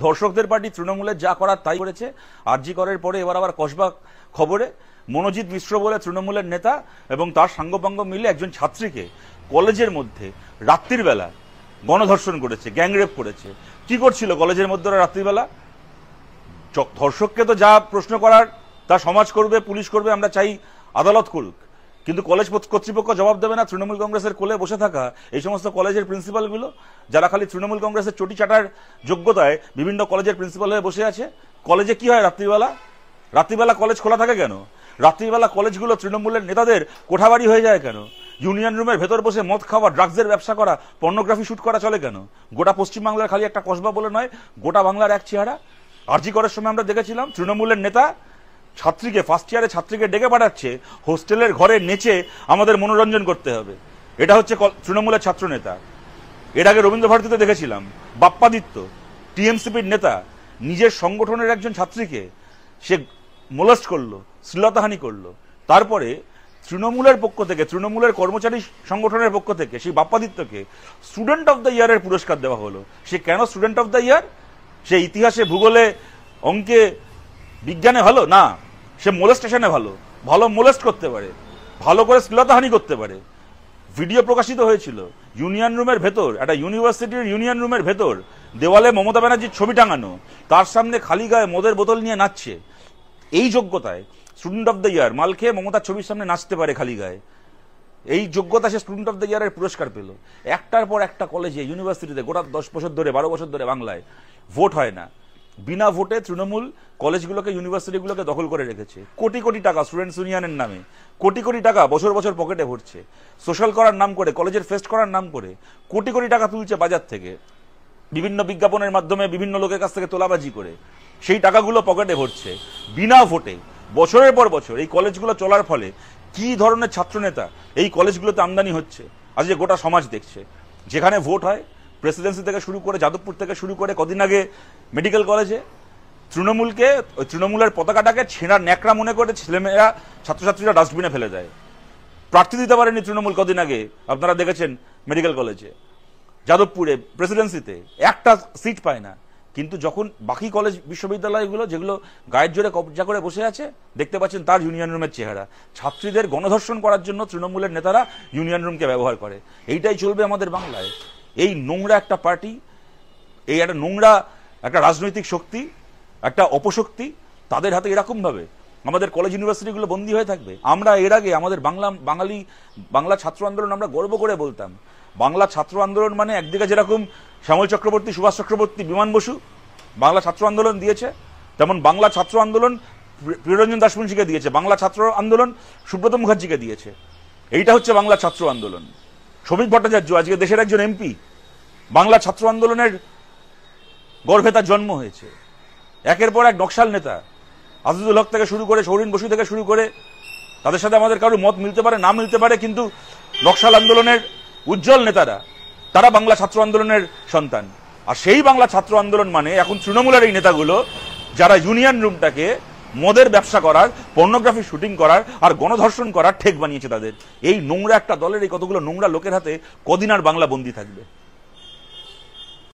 ধর্ষকদের পার্টি তৃণমূলের যা করার তাই করেছে। আরজি করের পরে এবার আবার কসবা খবরে মনোজিৎ মিশ্র বলে তৃণমূলের নেতা এবং তার সাঙ্গপাঙ্গ মিলে একজন ছাত্রীকে কলেজের মধ্যে রাত্রির বেলা গণধর্ষণ করেছে, গ্যাংরেপ করেছে। কি করছিল কলেজের মধ্যে রাত্রিবেলা? ধর্ষককে তো যা প্রশ্ন করার তা সমাজ করবে, পুলিশ করবে, আমরা চাই আদালত করুক, কিন্তু কলেজ কর্তৃপক্ষ জবাব দেবে না। তৃণমূল কংগ্রেসের কোলে বসে থাকা এই সমস্ত কলেজের প্রিন্সিপালগুলো, যারা খালি তৃণমূল কংগ্রেসের চটি চাটার যোগ্যতায় বিভিন্ন কলেজের প্রিন্সিপাল হয়ে বসে আছে। কলেজে কি হয় রাত্রিবেলা? রাত্রিবেলা কলেজ খোলা থাকে কেন? রাত্রিবেলা কলেজগুলো তৃণমূলের নেতাদের কোঠাবাড়ি হয়ে যায় কেন? ইউনিয়ন রুমের ভেতর বসে মদ খাওয়া, ড্রাগসের ব্যবসা করা, পর্নোগ্রাফি শুট করা চলে কেন? গোটা পশ্চিমবাংলার খালি একটা কসবা বলে নয়, গোটা বাংলার এক চেহারা। আরজি করার সময় আমরা দেখেছিলাম তৃণমূলের নেতা ছাত্রীকে, ফার্স্ট ইয়ারে ছাত্রীকে ডেকে পাঠাচ্ছে হোস্টেলের ঘরে নেচে আমাদের মনোরঞ্জন করতে হবে। এটা হচ্ছে তৃণমূলের ছাত্র নেতা। এর আগে রবীন্দ্র ভারতীতে দেখেছিলাম বাপ্পাদিত্য, টিএমসিপির নেতা, নিজের সংগঠনের একজন ছাত্রীকে সে মোলেস্ট করলো, শ্লীলতাহানি করলো। তারপরে তৃণমূলের পক্ষ থেকে, তৃণমূলের কর্মচারী সংগঠনের পক্ষ থেকে সেই বাপ্পাদিত্যকে স্টুডেন্ট অফ দ্য ইয়ারের পুরস্কার দেওয়া হলো। সে কেন স্টুডেন্ট অফ দ্য ইয়ার? সে ইতিহাসে, ভূগোলে, অঙ্কে, বিজ্ঞানে ভালো না, সে মোলেস্টেশনে ভালো, ভালো মোলেস্ট করতে পারে, ভালো করে শ্লীলতাহানি করতে পারে। ভিডিও প্রকাশিত হয়েছিল ইউনিয়ন রুমের ভেতর, একটা ইউনিভার্সিটির ইউনিয়ন রুমের ভেতর দেওয়ালে মমতা ব্যানার্জির ছবি টাঙানো, তার সামনে খালি গায়ে মদের বোতল নিয়ে নাচছে। এই যোগ্যতায় স্টুডেন্ট অফ দ্য ইয়ার, মাল খেয়ে মমতার ছবির সামনে নাচতে পারে খালি গায়ে, এই যোগ্যতা সে স্টুডেন্ট অফ দ্য ইয়ারের পুরস্কার পেল। একটার পর একটা কলেজে, ইউনিভার্সিটিতে গোটা 10 বছর ধরে, 12 বছর ধরে বাংলায় ভোট হয় না। বিনা ভোটে তৃণমূল কলেজগুলোকে, ইউনিভার্সিটিগুলোকে দখল করে রেখেছে। কোটি কোটি টাকা স্টুডেন্টস ইউনিয়নের নামে, কোটি কোটি টাকা বছর বছর পকেটে ভরছে। সোশ্যাল করার নাম করে, কলেজের ফেস্ট করার নাম করে কোটি কোটি টাকা তুলছে বাজার থেকে, বিভিন্ন বিজ্ঞাপনের মাধ্যমে বিভিন্ন লোকের কাছ থেকে তোলাবাজি করে সেই টাকাগুলো পকেটে ভরছে বিনা ভোটে বছরের পর বছর। এই কলেজগুলো চলার ফলে কি ধরনের ছাত্রনেতা এই কলেজগুলোতে আমদানি হচ্ছে আজকে গোটা সমাজ দেখছে। যেখানে ভোট হয়, প্রেসিডেন্সি থেকে শুরু করে, যাদবপুর থেকে শুরু করে, কদিন আগে মেডিকেল কলেজে তৃণমূলকে, ওই তৃণমূলের পতাকাটাকে ছেঁড়া ন্যাকড়া মনে করে ছেলেমেয়েরা, ছাত্রছাত্রীরা ডাস্টবিনে ফেলে দেয়। প্রার্থী দিতে পারেনি তৃণমূল কদিন আগে, আপনারা দেখেছেন মেডিকেল কলেজে, যাদবপুরে, প্রেসিডেন্সিতে একটা সিট পায় না। কিন্তু যখন বাকি কলেজ, বিশ্ববিদ্যালয়গুলো যেগুলো গায়ের জোরে কবজা করে বসে আছে, দেখতে পাচ্ছেন তার ইউনিয়ন রুমের চেহারা। ছাত্রীদের গণধর্ষণ করার জন্য তৃণমূলের নেতারা ইউনিয়ন রুমকে ব্যবহার করে। এইটাই চলবে আমাদের বাংলায়। এই নোংরা একটা পার্টি, এই একটা নোংরা একটা রাজনৈতিক শক্তি, একটা অপশক্তি, তাদের হাতে এরকমভাবে আমাদের কলেজ ইউনিভার্সিটিগুলো বন্দী হয়ে থাকবে। আমরা এর আগে আমাদের বাংলা ছাত্র আন্দোলন আমরা গর্ব করে বলতাম। বাংলা ছাত্র আন্দোলন মানে একদিকে যেরকম শ্যামল চক্রবর্তী, সুভাষ চক্রবর্তী, বিমান বসু বাংলা ছাত্র আন্দোলন দিয়েছে, তেমন বাংলা ছাত্র আন্দোলন প্রিয়রঞ্জন দাশমুন্সিকে দিয়েছে, বাংলা ছাত্র আন্দোলন সুব্রত মুখার্জিকে দিয়েছে। এইটা হচ্ছে বাংলা ছাত্র আন্দোলন। শ্রমিক ভট্টাচার্য আজকে দেশের একজন এমপি, বাংলা ছাত্র আন্দোলনের গর্ভে তার জন্ম হয়েছে। একের পর এক নকশাল নেতা, আজিজুল হক থেকে শুরু করে, সৌরিন বসু থেকে শুরু করে, তাদের সাথে আমাদের কারো মত মিলতে পারে, না মিলতে পারে, কিন্তু নকশাল আন্দোলনের উজ্জ্বল নেতারা, তারা বাংলা ছাত্র আন্দোলনের সন্তান। আর সেই বাংলা ছাত্র আন্দোলন মানে এখন তৃণমূলের এই নেতাগুলো, যারা ইউনিয়ন রুমটাকে মদের ব্যবসা করার, পর্নোগ্রাফি শুটিং করার আর গণধর্ষণ করার ঠেক বানিয়েছে তাদের। এই নোংরা একটা দলের, এই কতগুলো নোংরা লোকের হাতে কদিন আর বাংলা বন্দী থাকবে?